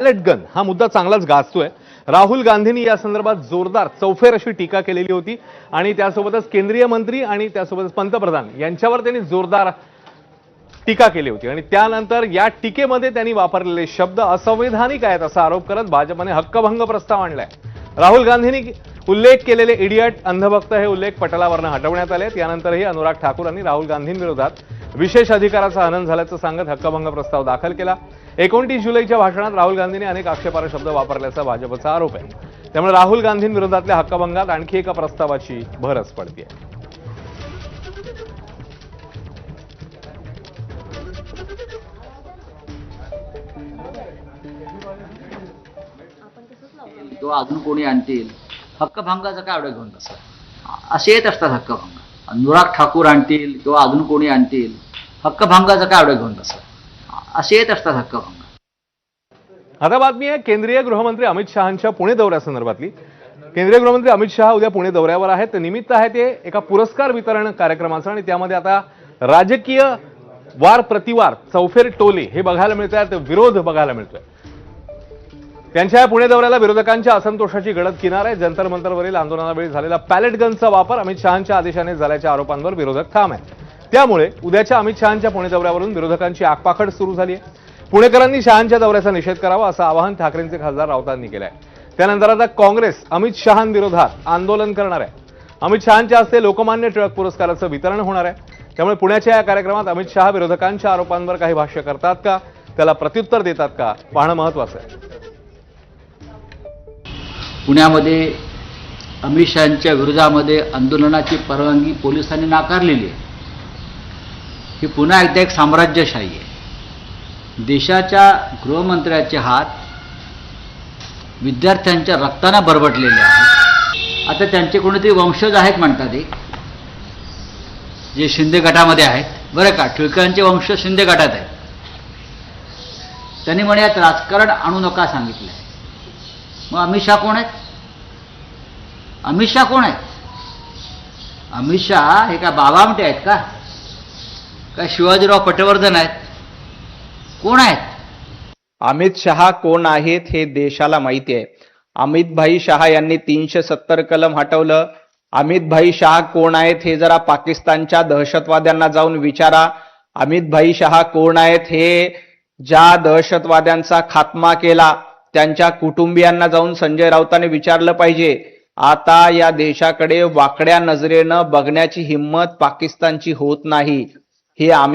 Palette gun हा मुद्दा चांगलाच गाजतोय। राहुल गांधींनी या संदर्भात जोरदार चौफेर अशी टीका केलेली होती आणि त्यासोबतच केंद्रीय मंत्री आणि त्यासोबतच पंतप्रधान यांच्यावर त्यांनी जोरदार टीका केली होती आणि त्यानंतर या टीकेमध्ये त्यांनी वापरलेले शब्द असंवैधानिक आहेत असा आरोप करत भाजपने हक्कभंग प्रस्ताव आणलाय। राहुल गांधींनी उल्लेख केलेले इडियट, अंधभक्त हे उल्लेख पटलावरनं हटवण्यात आले। त्यानंतरही अनुराग ठाकूर यांनी राहुल गांधींविरोधात विशेष अधिकाराचा हनन झाल्याचं सांगत हक्कभंग प्रस्ताव दाखल केला। 29 जुलैच्या भाषणात राहुल गांधींनी अनेक आक्षेपार्ह शब्द वापरल्याचा भाजपचा आरोप आहे। त्यामुळे राहुल गांधींविरोधातल्या हक्कभंगात आणखी एका प्रस्तावाची भरच पडते। तो अजून कोणी आणतील, हक्कभंगाचं काय एवढं घेऊन बसा, असे येत असतात हक्कभंग। अनुराग ठाकूर आणतील किंवा अजून कोणी आणतील, हक्कभंगाचं काय एवढं घेऊन बसा, असे येत असतात हक्कभंग। आता बातमी आहे केंद्रीय गृहमंत्री अमित शहांच्या पुणे दौऱ्यासंदर्भातली। केंद्रीय गृहमंत्री अमित शहा उद्या पुणे दौऱ्यावर आहेत। निमित्त आहे ते एका पुरस्कार वितरण कार्यक्रमाचं आणि त्यामध्ये आता राजकीय वार प्रतिवार, चौफेर टोले हे बघायला मिळत आहेत, विरोध बघायला मिळतोय। त्यांच्या पुणे दौऱ्याला विरोधकांच्या असंतोषाची गडद किनार आहे। जंतर मंतरवरील आंदोलनावेळी झालेला पॅलेट गनचा वापर अमित शहांच्या आदेशाने झाल्याच्या आरोपांवर विरोधक ठाम आहेत। त्यामुळे उद्याच्या अमित शहांच्या पुणे दौऱ्यावरून विरोधकांची आगपाखड सुरू झाली आहे। पुणेकरांनी शहांच्या दौऱ्याचा निषेध करावा असं आवाहन ठाकरेंचे खासदार राऊतांनी केलं आहे। त्यानंतर आता काँग्रेस अमित शहांविरोधात आंदोलन करणार आहे। अमित शहांच्या हस्ते लोकमान्य टिळक पुरस्काराचं वितरण होणार आहे। त्यामुळे पुण्याच्या या कार्यक्रमात अमित शहा विरोधकांच्या आरोपांवर काही भाष्य करतात का, त्याला प्रत्युत्तर देतात का, पाहणं महत्त्वाचं आहे। पुण्यामध्ये अमित शहांच्या विरोधामध्ये आंदोलनाची परवानगी पोलिसांनी नाकारलेली आहे। ही पुन्हा एकदा एक साम्राज्यशाही आहे। देशाच्या गृहमंत्र्याचे हात विद्यार्थ्यांच्या रक्ताने बरबटलेले आहेत। आता त्यांचे कोणीतरी वंशज आहेत म्हणतात, एक जे शिंदे गटामध्ये आहेत, बरं का, टिळकांचे वंश शिंदे गटात आहेत। त्यांनी म्हणे यात राजकारण आणू नका सांगितलंय। मग अमित शहा कोण आहेत? अमित शहा कोण आहेत? अमित शहा हे काय बाबा आमटे आहेत का? काय शिवाजीराव पटवर्धन आहेत? कोण आहेत? अमित शहा कोण आहेत हे देशाला माहिती आहे। अमित भाई शहा यांनी 370 कलम हटवलं। अमित भाई शहा कोण आहेत हे जरा पाकिस्तानच्या दहशतवाद्यांना जाऊन विचारा। अमित भाई शहा कोण आहेत हे ज्या दहशतवाद्यांचा खात्मा केला त्यांच्या कुटुंबियांना जाऊन संजय राऊतांनी विचारलं पाहिजे। आता या देशाकडे वाकड्या नजरेनं बघण्याची हिम्मत पाकिस्तानची होत नाही। हे अमित